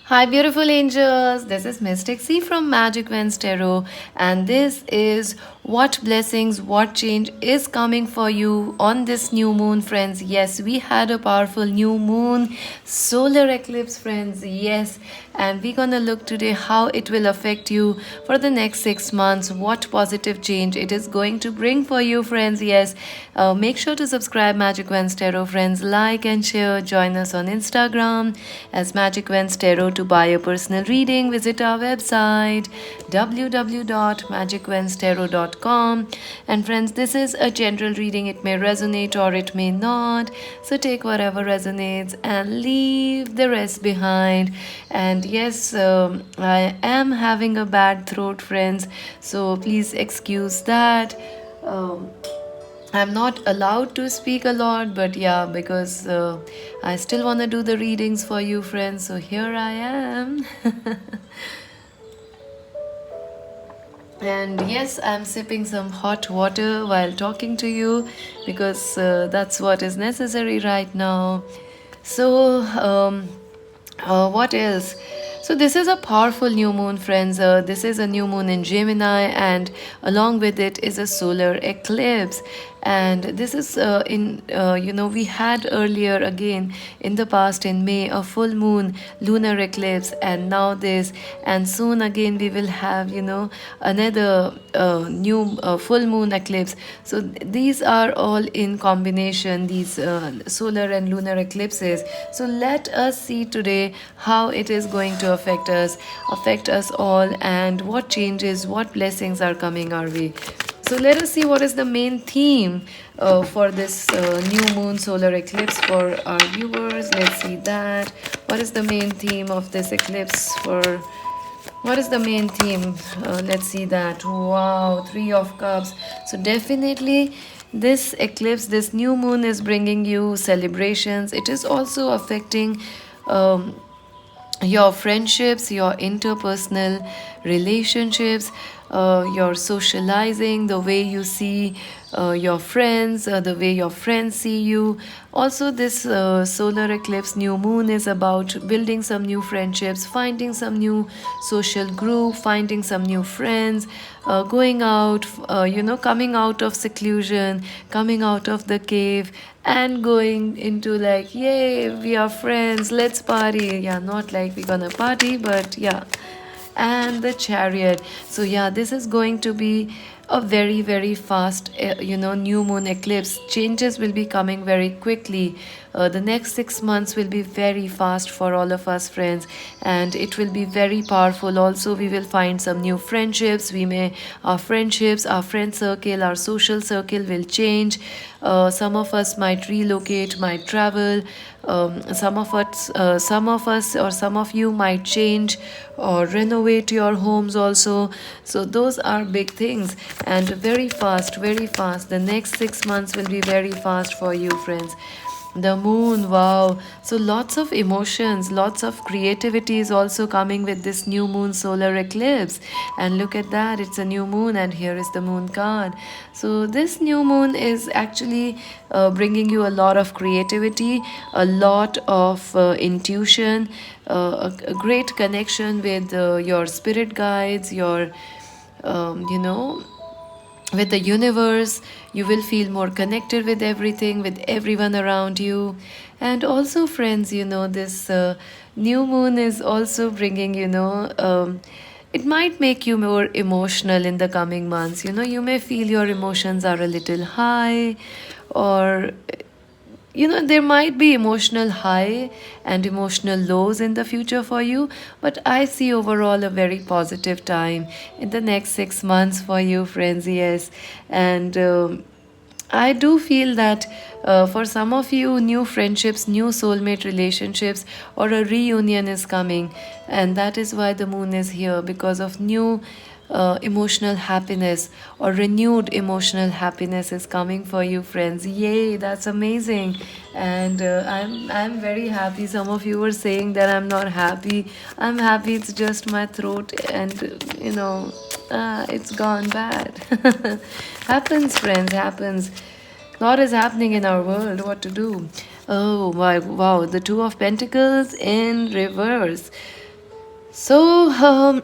Hi, beautiful angels. This is Mystic C from Magic Vents Tarot, and this is what blessings, what change is coming for you on this new moon, friends. Yes, we had a powerful new moon solar eclipse, friends. Yes, and we're gonna look today how it will affect you for the next 6 months, what positive change it is going to bring for you, friends. Yes, make sure to subscribe Magic Vents Tarot, friends. Like and share. Join us on Instagram as Magic Vents Tarot. To buy a personal reading, visit our website www.magicventstarot.com. And friends, this is a general reading. It may resonate or it may not. So take whatever resonates and leave the rest behind. And yes, I am having a bad throat, friends. So please excuse that. Um, I'm not allowed to speak a lot, but yeah, because I still want to do the readings for you, friends. So here I am. And yes, I'm sipping some hot water while talking to you because that's what is necessary right now. So, what else? So, this is a powerful new moon, friends. This is a new moon in Gemini, and along with it is a solar eclipse. And this is we had earlier again in the past in May a full moon lunar eclipse, and now this, and soon again we will have, another new full moon eclipse. So, these are all in combination, these solar and lunar eclipses. So, let us see today how it is going to affect us all, and what changes, what blessings are coming our way. So let us see what is the main theme for this new moon solar eclipse for our viewers. Let's see that. What is the main theme of this eclipse for? What is the main theme? Let's see that. Wow, Three of Cups. So definitely this eclipse, this new moon is bringing you celebrations. It is also affecting um, your friendships, your interpersonal relationships, your socializing, the way you see your friends, the way your friends see you. Also, this solar eclipse new moon is about building some new friendships, finding some new social group, finding some new friends, going out, coming out of seclusion, coming out of the cave, and going into like, yay, we are friends, let's party. Yeah, not like we're gonna party, but yeah. And the Chariot. So yeah, this is going to be a very very fast new moon eclipse. Changes will be coming very quickly. The next 6 months will be very fast for all of us, friends, and it will be very powerful. Also, we will find some new friendships. Our friendships, our friend circle, our social circle will change. Some of us might relocate, might travel. Some of us, or some of you might change or renovate your homes also. So those are big things, and very fast, very fast. The next 6 months will be very fast for you, friends. The moon, wow. So lots of emotions, lots of creativity is also coming with this new moon solar eclipse. And look at that, it's a new moon, and here is the moon card. So this new moon is actually bringing you a lot of creativity, a lot of intuition, a great connection with your spirit guides, your, you know, with the universe. You will feel more connected with everything, with everyone around you. And also, friends, this new moon is also bringing, it might make you more emotional in the coming months. You may feel your emotions are a little high, or there might be emotional high and emotional lows in the future for you, but I see overall a very positive time in the next 6 months for you, friends. Yes, and I do feel that for some of you, new friendships, new soulmate relationships, or a reunion is coming, and that is why the moon is here, because of new emotional happiness or renewed emotional happiness is coming for you, friends. Yay, that's amazing. And I'm very happy. Some of you were saying that I'm not happy. I'm happy, it's just my throat, and it's gone bad. Happens, friends, happens. Lot is happening in our world. What to do? Oh, wow, wow. The Two of Pentacles in reverse. So,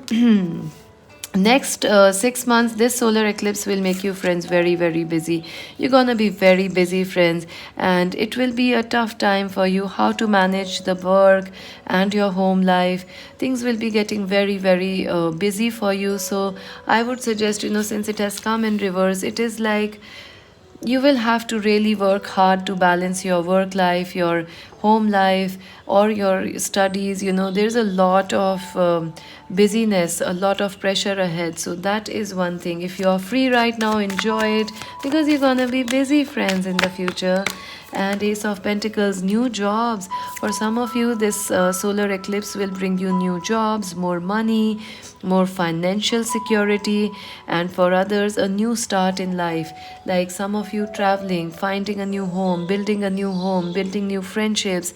next 6 months, this solar eclipse will make you friends very, very busy. You're gonna be very busy, friends, and it will be a tough time for you how to manage the work and your home life. Things will be getting very, very busy for you. So, I would suggest, since it has come in reverse, it is like you will have to really work hard to balance your work life, your home life, or your studies. There's a lot of busyness, a lot of pressure ahead. So, that is one thing. If you're free right now, enjoy it because you're gonna be busy, friends, in the future. And Ace of Pentacles, new jobs. For some of you, this solar eclipse will bring you new jobs, more money, more financial security, and for others, a new start in life. Like some of you traveling, finding a new home, building new friendships,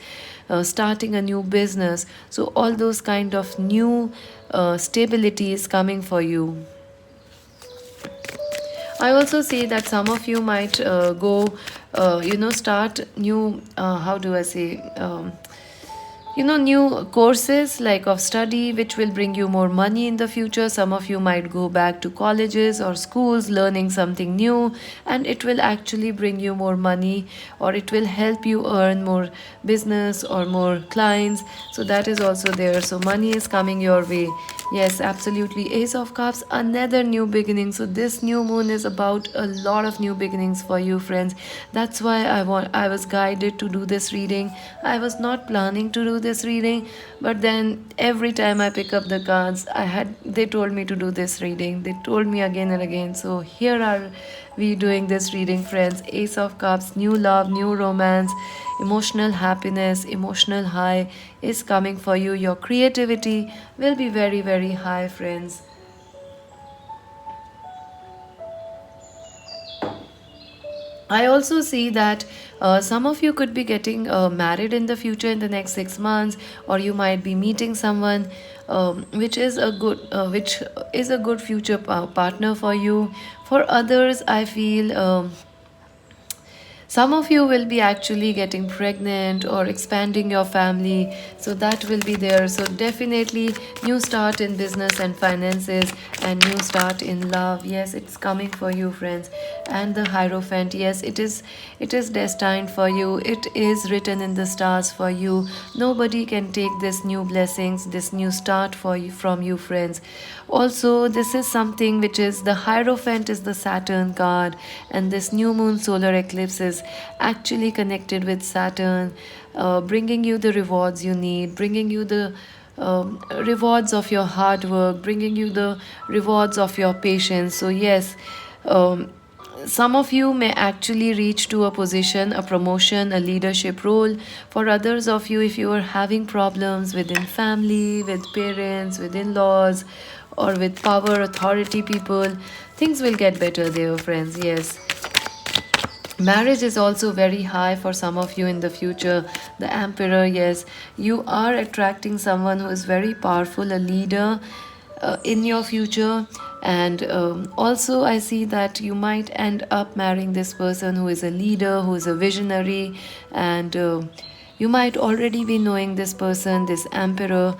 starting a new business. So, all those kind of new stability is coming for you. I also see that some of you might start new, how do I say, new courses like of study which will bring you more money in the future. Some of you might go back to colleges or schools learning something new, and it will actually bring you more money, or it will help you earn more business or more clients. So that is also there. So money is coming your way. Yes, absolutely. Ace of Cups, another new beginning. So this new moon is about a lot of new beginnings for you, friends. That's why I was guided to do this reading. I was not planning to do this reading, but then every time I pick up the cards, they told me to do this reading. They told me again and again. So here are we doing this reading, friends. Ace of Cups, new love, new romance, emotional happiness, emotional high is coming for you. Your creativity will be very, very high, friends. I also see that some of you could be getting married in the future in the next 6 months, or you might be meeting someone which is a good future partner for you. For others, I feel. Some of you will be actually getting pregnant or expanding your family, so that will be there. So definitely new start in business and finances, and new start in love. Yes, it's coming for you, friends. And the Hierophant, yes, it is destined for you. It is written in the stars for you. Nobody can take this new blessings, this new start for you from you, friends. Also, this is something which is the Hierophant is the Saturn card, and this new moon solar eclipse is actually connected with Saturn, bringing you the rewards you need, bringing you the rewards of your hard work, bringing you the rewards of your patience. So, yes, um, some of you may actually reach to a position, a promotion, a leadership role. For others of you, if you are having problems within family, with parents, with in laws, or with power, authority people, things will get better there, friends. Yes. Marriage is also very high for some of you in the future. The Emperor, yes, you are attracting someone who is very powerful, a leader in your future. And also, I see that you might end up marrying this person who is a leader, who is a visionary, and you might already be knowing this person, this Emperor,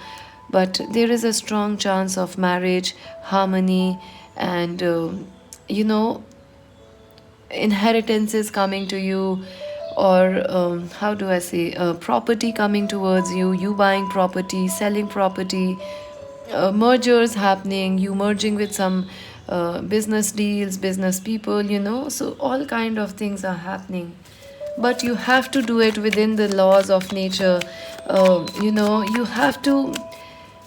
but there is a strong chance of marriage, harmony, and you know inheritances coming to you, or how do I say, property coming towards you, you buying property, selling property, mergers happening, you merging with some business deals, business people, so all kind of things are happening, but you have to do it within the laws of nature. You have to,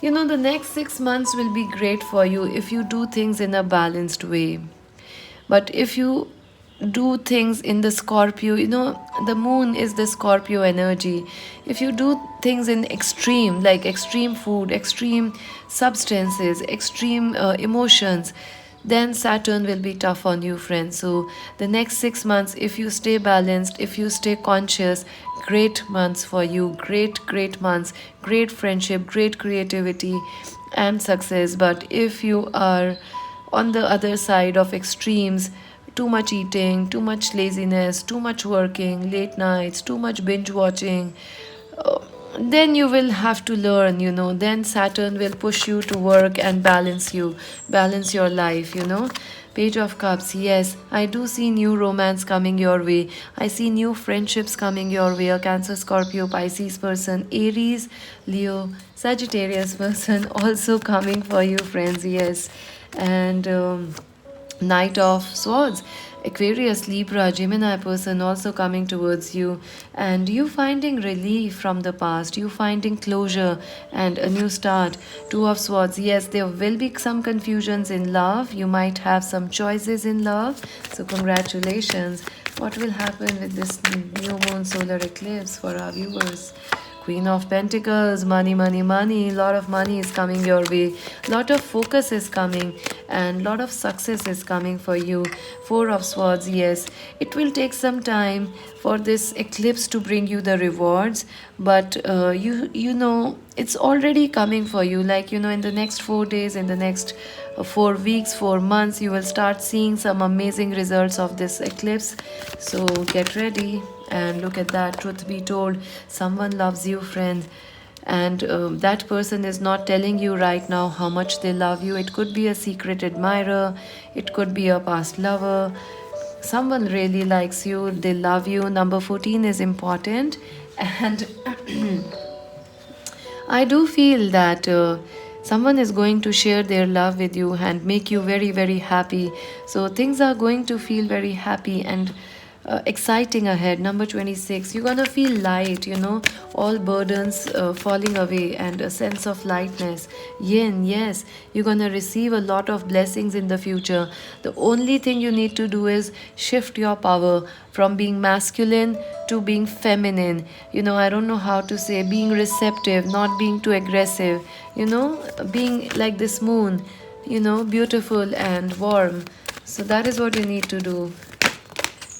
the next 6 months will be great for you if you do things in a balanced way. But if you do things in the Scorpio, the moon is the Scorpio energy. If you do things in extreme, like extreme food, extreme substances, extreme emotions, then Saturn will be tough on you, friends. So, the next 6 months, if you stay balanced, if you stay conscious, great months for you, great, great months, great friendship, great creativity, and success. But if you are on the other side of extremes, too much eating, too much laziness, too much working, late nights, too much binge watching, then you will have to learn, then Saturn will push you to work and balance your life. Page of Cups, yes, I do see new romance coming your way. I see new friendships coming your way. A Cancer, Scorpio, Pisces person, Aries, Leo, Sagittarius person also coming for you, friends. Yes. And Knight of Swords, Aquarius, Libra, Gemini person also coming towards you, and you finding relief from the past, you finding closure and a new start. Two of Swords, yes, there will be some confusions in love. You might have some choices in love. So, congratulations. What will happen with this new moon solar eclipse for our viewers? Queen of Pentacles, money, money, money. Lot of money is coming your way. Lot of focus is coming, and lot of success is coming for you. Four of Swords, yes. It will take some time for this eclipse to bring you the rewards, but you know it's already coming for you. Like in the next 4 days, in the next 4 weeks, 4 months, you will start seeing some amazing results of this eclipse. So get ready. And look at that, truth be told, someone loves you, friend, and that person is not telling you right now how much they love you. It could be a secret admirer, it could be a past lover. Someone really likes you, they love you. Number 14 is important, and I do feel that someone is going to share their love with you and make you very, very happy. So things are going to feel very happy and exciting ahead. Number 26, you're gonna feel light, all burdens falling away, and a sense of lightness. Yin, yes, you're gonna receive a lot of blessings in the future. The only thing you need to do is shift your power from being masculine to being feminine. I don't know how to say, being receptive, not being too aggressive, being like this moon, beautiful and warm. So that is what you need to do.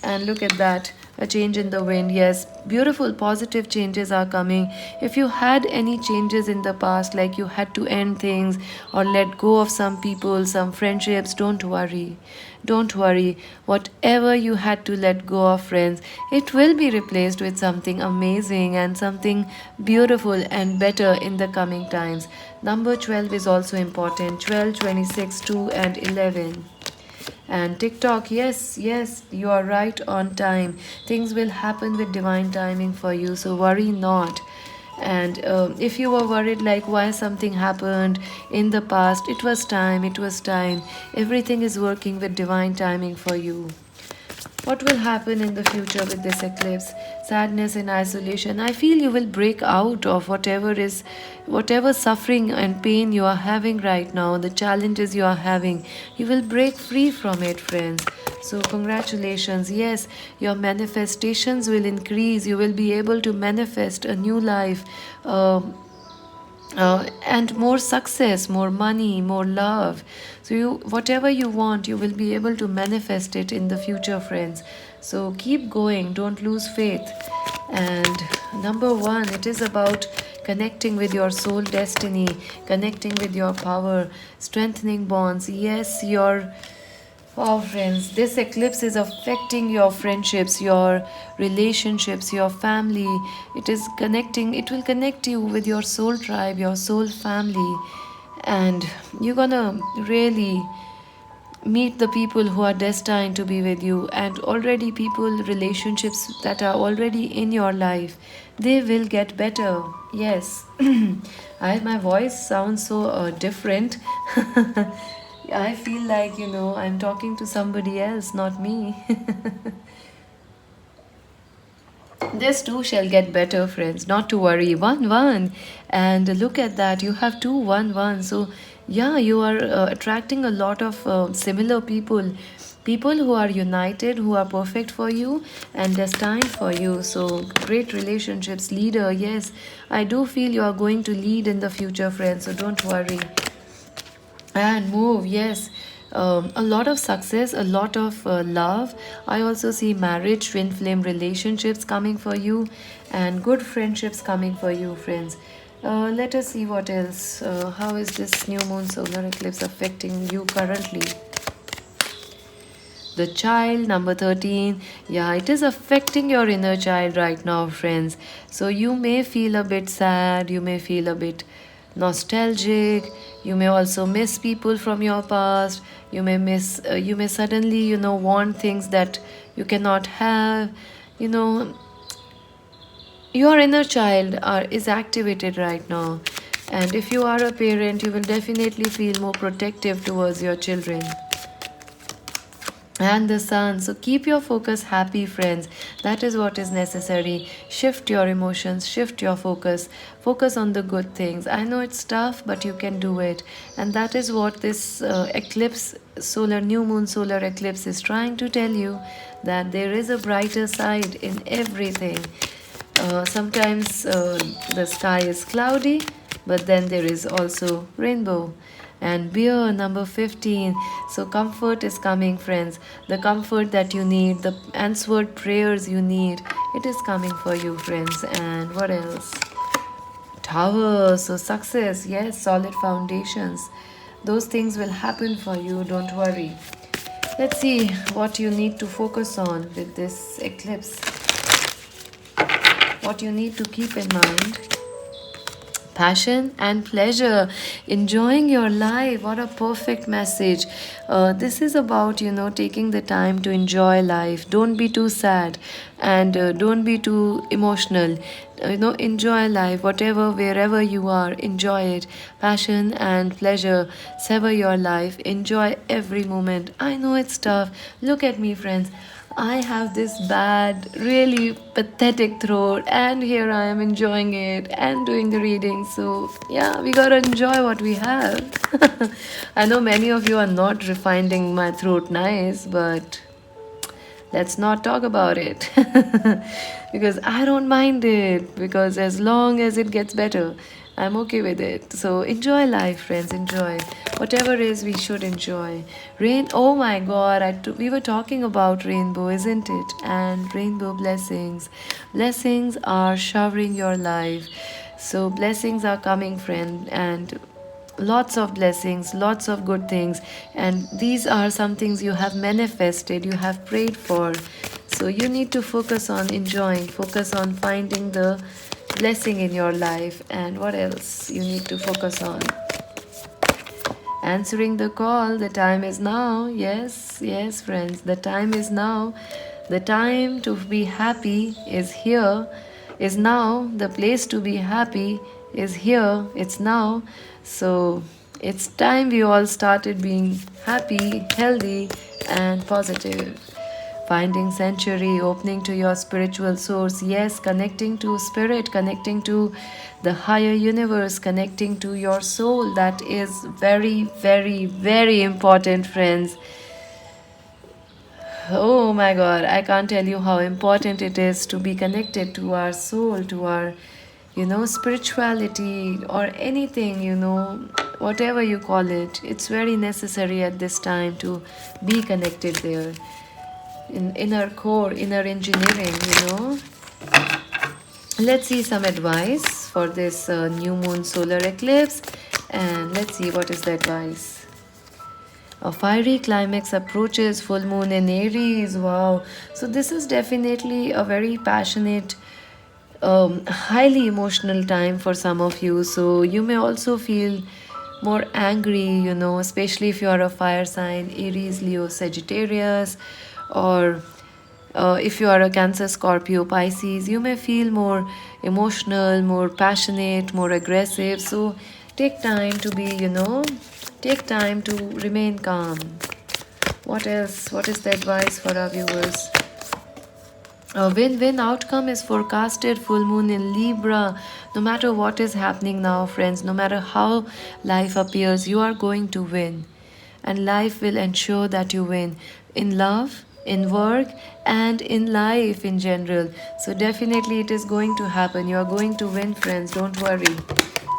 And look at that, a change in the wind. Yes, beautiful positive changes are coming. If you had any changes in the past, like you had to end things or let go of some people, some friendships, don't worry. Don't worry. Whatever you had to let go of, friends, it will be replaced with something amazing and something beautiful and better in the coming times. Number 12 is also important. 12, 26, 2 and 11. And TikTok, yes, yes, you are right on time. Things will happen with divine timing for you, so worry not. And if you were worried like why something happened in the past, it was time, it was time. Everything is working with divine timing for you. What will happen in the future with this eclipse? Sadness and isolation. I feel you will break out of whatever suffering and pain you are having right now, the challenges you are having. You will break free from it, friends. So, congratulations. Yes, your manifestations will increase. You will be able to manifest a new life. And more success, more money, more love. So whatever you want, you will be able to manifest it in the future, friends. So keep going, don't lose faith. And number 1, it is about connecting with your soul destiny, connecting with your power, strengthening bonds. Yes, your wow, friends, this eclipse is affecting your friendships, your relationships, your family. It will connect you with your soul tribe, your soul family. And you're gonna really meet the people who are destined to be with you, and already relationships that are already in your life, they will get better. Yes. My voice sounds so different. I feel like, I'm talking to somebody else, not me. This too shall get better, friends. Not to worry. 1 1. And look at that. You have 2 1 1. So, yeah, you are attracting a lot of similar people. People who are united, who are perfect for you and destined for you. So, great relationships. Leader, yes. I do feel you are going to lead in the future, friends. So, don't worry. And move, yes. A lot of success, a lot of love. I also see marriage, twin flame relationships coming for you, and good friendships coming for you, friends. Let us see what else. How is this new moon solar eclipse affecting you currently? The child, number 13. Yeah, it is affecting your inner child right now, friends. So you may feel a bit sad, you may feel a bit nostalgic, you may also miss people from your past, you may suddenly, want things that you cannot have. You know, your inner child is activated right now. And if you are a parent, you will definitely feel more protective towards your children and the sun. So keep your focus happy, friends. That is what is necessary. Shift your emotions, shift your focus. Focus on the good things. I know it's tough, but you can do it. And that is what this eclipse, solar new moon solar eclipse, is trying to tell you, that there is a brighter side in everything. Sometimes the sky is cloudy, but then there is also rainbow. And beer, number 15. So comfort is coming, friends. The comfort that you need, the answered prayers you need, it is coming for you, friends. And what else? Tower, so success, yes, solid foundations. Those things will happen for you, don't worry. Let's see what you need to focus on with this eclipse. What you need to keep in mind: passion and pleasure, enjoying your life. What a perfect message. This is about, taking the time to enjoy life. Don't be too sad, and don't be too emotional. Enjoy life, whatever, wherever you are, enjoy it. Passion and pleasure, savor your life, enjoy every moment. I know it's tough. Look at me, friends. I have this bad, really pathetic throat, and here I am enjoying it and doing the reading. So, yeah, we gotta enjoy what we have. I know many of you are not finding my throat nice, but let's not talk about it. Because I don't mind it, because as long as it gets better, I'm okay with it. So enjoy life, friends. Enjoy whatever is. We should enjoy rain. Oh my God! We were talking about rainbow, isn't it? And rainbow blessings. Blessings are showering your life. So blessings are coming, friend, and lots of blessings, lots of good things. And these are some things you have manifested, you have prayed for. So you need to focus on enjoying, focus on finding the blessing in your life. And what else you need to focus on? Answering the call. The time is now. Yes, yes, friends, the time is now. The time to be happy is here, is now. The place to be happy is here, it's now. So it's time we all started being happy, healthy, and positive. Finding sanctuary, opening to your spiritual source. Yes, connecting to spirit, connecting to the higher universe, connecting to your soul. That is very, very, very important, friends. Oh my God, I can't tell you how important it is to be connected to our soul, to our, spirituality, or anything, whatever you call it. It's very necessary at this time to be connected there. In inner core, inner engineering. Let's see some advice for this new moon solar eclipse, and let's see what is the advice. A fiery climax approaches, full moon in Aries. Wow. So this is definitely a very passionate, highly emotional time for some of you. So you may also feel more angry, especially if you are a fire sign, Aries, Leo, Sagittarius, or if you are a Cancer, Scorpio, Pisces, you may feel more emotional, more passionate, more aggressive. So take time to be, take time to remain calm. What else? What is the advice for our viewers? A win-win outcome is forecasted. Full moon in Libra. No matter what is happening now, friends, no matter how life appears, you are going to win. And life will ensure that you win in love, in work, and in life in general. So definitely it is going to happen. You are going to win, friends. Don't worry.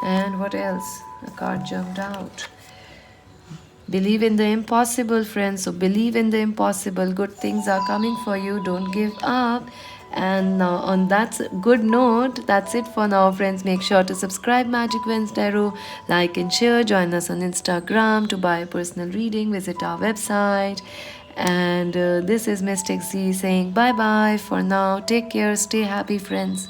And what else? A card jumped out. Believe in the impossible, friends. So believe in the impossible. Good things are coming for you. Don't give up. And now, on that good note, that's it for now, friends. Make sure to subscribe Magic Vens Tarot, like and share. Join us on Instagram to buy a personal reading. Visit our website. And this is Mystic Z saying bye bye for now. Take care, stay happy, friends.